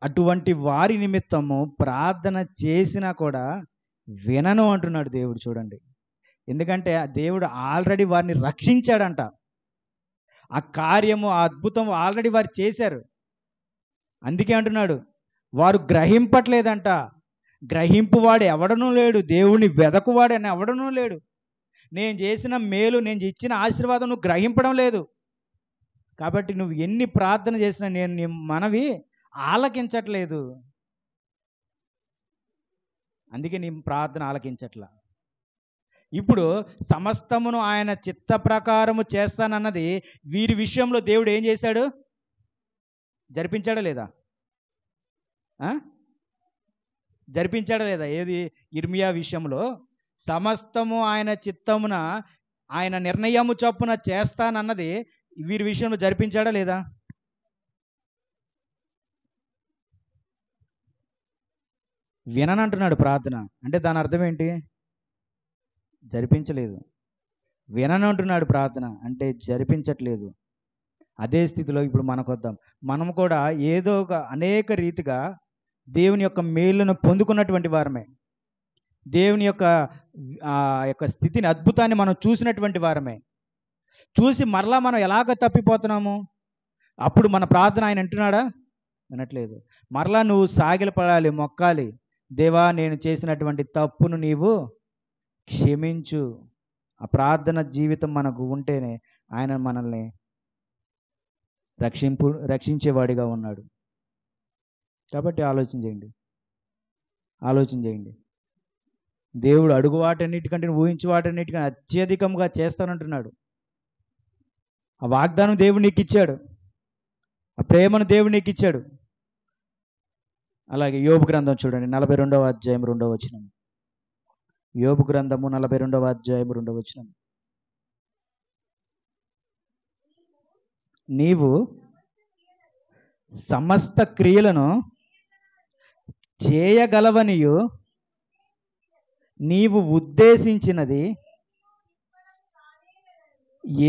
S1: అటువంటి వారి నిమిత్తము ప్రార్థన చేసినా కూడా వినను అంటున్నాడు దేవుడు. చూడండి, ఎందుకంటే ఆ దేవుడు ఆల్రెడీ వారిని రక్షించాడంట. ఆ కార్యము, ఆ అద్భుతం ఆల్రెడీ వారు చేశారు. అందుకే అంటున్నాడు, వారు గ్రహింపట్లేదంట. గ్రహింపువాడు ఎవడనూ లేడు, దేవుని వెదకువాడని ఎవడనూ లేడు. నేను చేసిన మేలు, నేను ఇచ్చిన ఆశీర్వాదం నువ్వు గ్రహింపడం లేదు. కాబట్టి నువ్వు ఎన్ని ప్రార్థన చేసినా నేను నీ మనవి ఆలకించట్లేదు. అందుకే నీ ప్రార్థన ఆలకించట్లా. ఇప్పుడు సమస్తమును ఆయన చిత్త ప్రకారము చేస్తానన్నది వీరి విషయంలో దేవుడు ఏం చేశాడు? జరిపించాడా లేదా? జరిపించాడా లేదా? ఏది? ఇర్మియా విషయంలో సమస్తము ఆయన చిత్తమున, ఆయన నిర్ణయము చొప్పున చేస్తానన్నది వీరి విషయంలో జరిపించాడా లేదా? విననంటున్నాడు ప్రార్థన అంటే దాని అర్థం ఏంటి? జరిపించలేదు. విననంటున్నాడు ప్రార్థన అంటే జరిపించట్లేదు. అదే స్థితిలో ఇప్పుడు మనకు వద్దాం. మనం కూడా ఏదో ఒక అనేక రీతిగా దేవుని యొక్క మేలును పొందుకున్నటువంటి వారమే. దేవుని యొక్క స్థితిని, అద్భుతాన్ని మనం చూసినటువంటి వారమే. చూసి మరలా మనం ఎలాగ తప్పిపోతున్నాము? అప్పుడు మన ప్రార్థన ఆయన అంటున్నాడా? వినట్లేదు. మరలా నువ్వు సాగిలపడాలి, మొక్కాలి. దేవా, నేను చేసినటువంటి తప్పును నీవు క్షమించు. ఆ ప్రార్థన జీవితం మనకు ఉంటేనే ఆయన మనల్ని రక్షించేవాడిగా ఉన్నాడు. కాబట్టి ఆలోచన చేయండి. దేవుడు అడుగు వాటన్నిటికంటే, ఊహించు వాటన్నిటికంటే అత్యధికంగా చేస్తానంటున్నాడు. ఆ వాగ్దానం దేవుడు నీకు ఇచ్చాడు, ఆ ప్రేమను దేవుడు నీకు ఇచ్చాడు. అలాగే యోబు గ్రంథం చూడండి, 42వ అధ్యాయం 2వ వచనం. యోబు గ్రంథము 42వ అధ్యాయం 2వ వచనం. నీవు సమస్త క్రియలను చేయగలవనియు నీవు ఉద్దేశించినది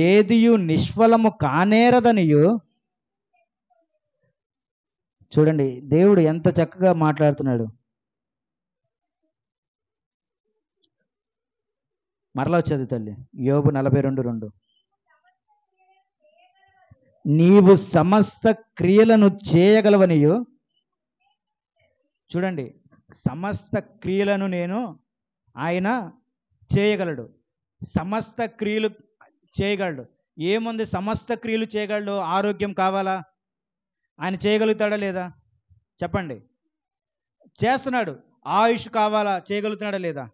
S1: ఏదియు నిష్ఫలము కానేరదనియు. చూడండి దేవుడు ఎంత చక్కగా మాట్లాడుతున్నాడు. మరలా వచ్చేది తల్లి, యోబు 42:2. నీవు సమస్త క్రియలను చేయగలవనియు. చూడండి, సమస్త క్రియలను ఆయన చేయగలడు. సమస్త క్రియలు చేయగలడు. ఏముంది? సమస్త క్రియలు చేయగలడు. ఆరోగ్యం కావాలా? ఆయన చేయగలుగుతాడా లేదా? చెప్పండి. చేస్తున్నాడు. ఆయుష్ కావాలా? చేయగలుగుతున్నాడా లేదా?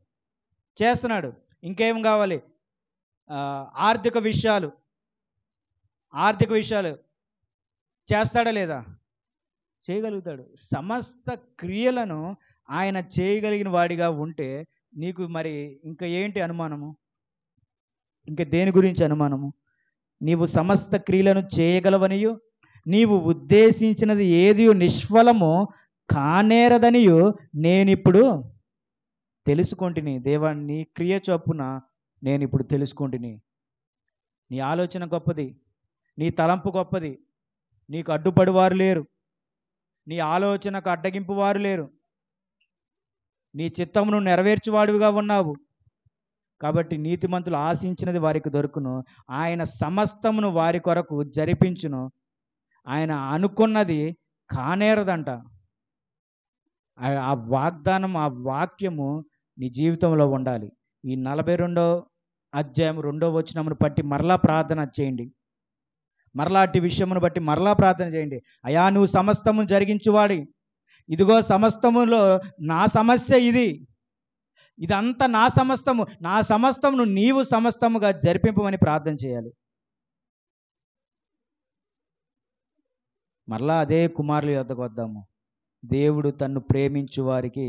S1: చేస్తున్నాడు. ఇంకేం కావాలి? ఆర్థిక విషయాలు చేస్తాడా లేదా? చేయగలుగుతాడు. సమస్త క్రియలను ఆయన చేయగలిగిన వాడిగా ఉంటే నీకు మరి ఇంకా ఏంటి అనుమానము? ఇంకా దేని గురించి అనుమానము? నీవు సమస్త క్రియలను చేయగలవనియు నీవు ఉద్దేశించినది ఏది నిష్ఫలము కానేరదనియు నేనిప్పుడు తెలుసుకొంటిని. దేవా, నీ క్రియ చొప్పున నేను ఇప్పుడు తెలుసుకొంటిని. నీ ఆలోచన గొప్పది, నీ తలంపు గొప్పది. నీకు అడ్డుపడి వారు లేరు, నీ ఆలోచనకు అడ్డగింపు వారు లేరు. నీ చిత్తమును నెరవేర్చువాడివిగా ఉన్నావు. కాబట్టి నీతిమంతులు ఆశించినది వారికి దొరుకును, ఆయన సమస్తమును వారి కొరకు జరిపించును. ఆయన అనుకున్నది కానేరదంట. ఆ వాగ్దానం, ఆ వాక్యము నీ జీవితంలో ఉండాలి. ఈ 42వ అధ్యాయం 2వ వచనమును బట్టి మరలా ప్రార్థన చేయండి. మరలా అట్టి విషయమును బట్టి మరలా ప్రార్థన చేయండి. అయా నువ్వు సమస్తము జరిగించువాడి, ఇదిగో సమస్తములో నా సమస్య ఇది, ఇదంతా నా సమస్తమును నీవు సమస్తముగా జరిపింపమని ప్రార్థన చేయాలి. మరలా అదే కుమారుల యొద్దకు వద్దాము. దేవుడు తన్ను ప్రేమించు వారికి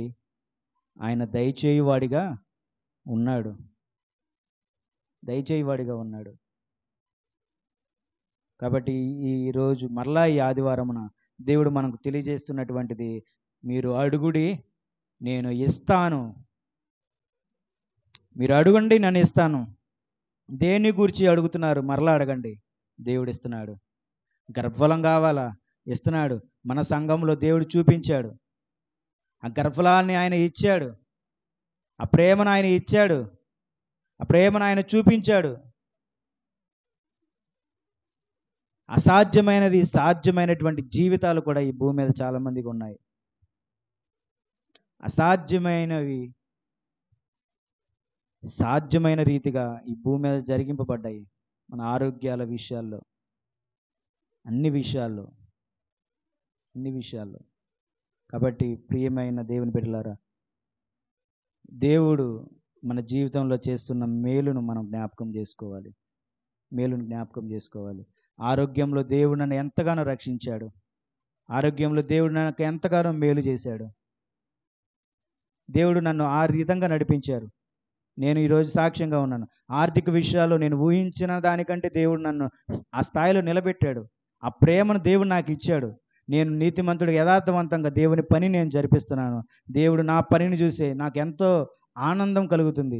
S1: ఆయన దయచేయువాడిగా ఉన్నాడు. కాబట్టి ఈరోజు మరలా ఈ ఆదివారమున దేవుడు మనకు తెలియజేస్తున్నటువంటిది, మీరు అడుగుడి నేను ఇస్తాను, మీరు అడుగండి నేను ఇస్తాను. దేన్ని గురించి అడుగుతున్నారు? మరలా అడగండి, దేవుడు ఇస్తున్నాడు. గర్భఫలం కావాలా? ఇస్తున్నాడు. మన సంఘంలో దేవుడు చూపించాడు. ఆ గర్భఫలాన్ని ఆయన ఇచ్చాడు. ఆ ప్రేమను ఆయన ఇచ్చాడు. ఆ ప్రేమను ఆయన చూపించాడు. అసాధ్యమైనవి సాధ్యమైనటువంటి జీవితాలు కూడా ఈ భూమి మీద చాలా మందికి ఉన్నాయి. అసాధ్యమైనవి సాధ్యమైన రీతిగా ఈ భూమి మీద జరిగింపబడ్డాయి. మన ఆరోగ్యాల విషయాల్లో, అన్ని విషయాల్లో. కాబట్టి ప్రియమైన దేవుని బిడ్డలారా, దేవుడు మన జీవితంలో చేస్తున్న మేలును మనం జ్ఞాపకం చేసుకోవాలి. ఆరోగ్యంలో దేవుడు నన్ను ఎంతగానో రక్షించాడు. ఆరోగ్యంలో దేవుడు నాకు ఎంతగానో మేలు చేశాడు. దేవుడు నన్ను ఆ విధంగా నడిపించారు. నేను ఈరోజు సాక్ష్యంగా ఉన్నాను. ఆర్థిక విషయాల్లో నేను ఊహించిన దానికంటే దేవుడు నన్ను ఆ స్థాయిలో నిలబెట్టాడు. ఆ ప్రేమను దేవుడు నాకు ఇచ్చాడు. నేను నీతిమంతుడు యథార్థవంతంగా దేవుని పని నేను జరిపిస్తున్నాను. దేవుడు నా పనిని చూసే నాకు ఎంతో ఆనందం కలుగుతుంది.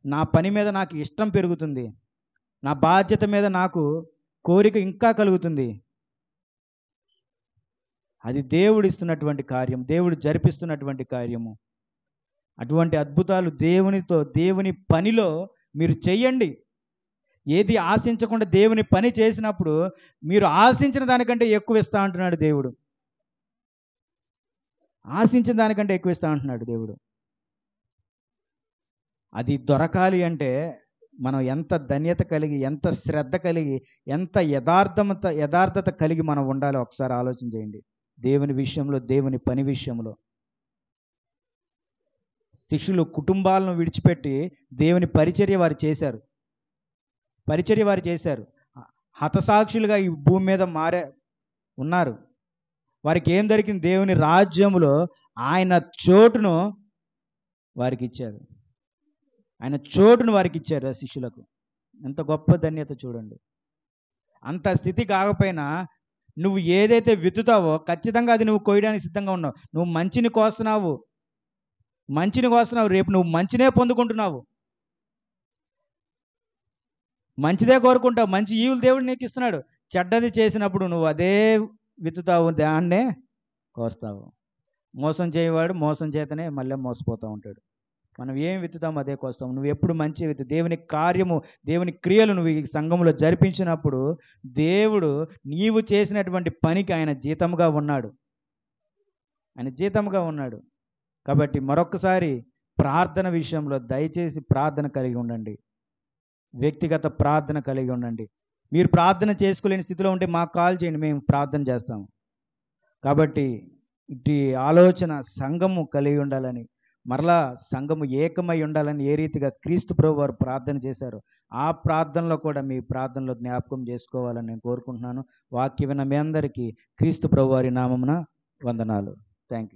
S1: నా పని మీద నాకు ఇష్టం పెరుగుతుంది. నా బాధ్యత మీద నాకు కోరిక ఇంకా కలుగుతుంది. అది దేవుడు ఇస్తున్నటువంటి కార్యం, దేవుడు జరిపిస్తున్నటువంటి కార్యము. అటువంటి అద్భుతాలు దేవుని పనిలో మీరు చెయ్యండి. ఏది ఆశించకుండా దేవుని పని చేసినప్పుడు మీరు ఆశించిన దానికంటే ఎక్కువ ఇస్తా అంటున్నాడు దేవుడు. ఆశించిన దానికంటే ఎక్కువ ఇస్తా అంటున్నాడు దేవుడు. అది దొరకాలి అంటే మనం ఎంత ధన్యత కలిగి, ఎంత శ్రద్ధ కలిగి, ఎంత యథార్థత కలిగి మనం ఉండాలో ఒకసారి ఆలోచన చేయండి. దేవుని విషయంలో, దేవుని పని విషయంలో శిష్యులు కుటుంబాలను విడిచిపెట్టి దేవుని పరిచర్య వారు చేశారు. హతసాక్షులుగా ఈ భూమి మీద ఉన్నారు. వారికి ఏం దొరికింది? దేవుని రాజ్యములో ఆయన చోటును వారికి ఇచ్చారు. ఆ శిష్యులకు. ఎంత గొప్ప ధన్యత చూడండి. అంత స్థితి కాకపోయినా నువ్వు ఏదైతే విత్తుతావో ఖచ్చితంగా అది నువ్వు కోయడానికి సిద్ధంగా ఉన్నావు. నువ్వు మంచిని కోస్తున్నావు, రేపు నువ్వు మంచినే పొందుకుంటున్నావు. మంచిదే కోరుకుంటావు. మంచి ఈవులు దేవుడు నీకు ఇస్తున్నాడు. చెడ్డది చేసినప్పుడు నువ్వు అదే విత్తుతావు, దాన్నే కోస్తావు. మోసం చేయవాడు మోసం చేతనే మళ్ళీ మోసపోతూ ఉంటాడు. మనం ఏం విత్తుతాము అదే కోస్తాము. నువ్వు ఎప్పుడు మంచి విత్తు, దేవుని కార్యము, దేవుని క్రియలు నువ్వు ఈ సంఘంలో జరిపించినప్పుడు దేవుడు నీవు చేసినటువంటి పనికి ఆయన జీతముగా ఉన్నాడు. కాబట్టి మరొకసారి ప్రార్థన విషయంలో దయచేసి ప్రార్థన కలిగి ఉండండి. వ్యక్తిగత ప్రార్థన కలిగి ఉండండి. మీరు ప్రార్థన చేసుకోలేని స్థితిలో ఉంటే మాకు కాల్ చేయండి, మేము ప్రార్థన చేస్తాము. కాబట్టి ఇటు ఆలోచన సంఘము కలిగి ఉండాలని, మరలా సంఘము ఏకమై ఉండాలని ఏ రీతిగా క్రీస్తు ప్రభు వారు ప్రార్థన చేశారో ఆ ప్రార్థనలో కూడా మీ ప్రార్థనలో జ్ఞాపకం చేసుకోవాలని నేను కోరుకుంటున్నాను. వాక్యం విన్న మీ అందరికీ క్రీస్తు ప్రభు వారి నామమున వందనాలు. Thank you.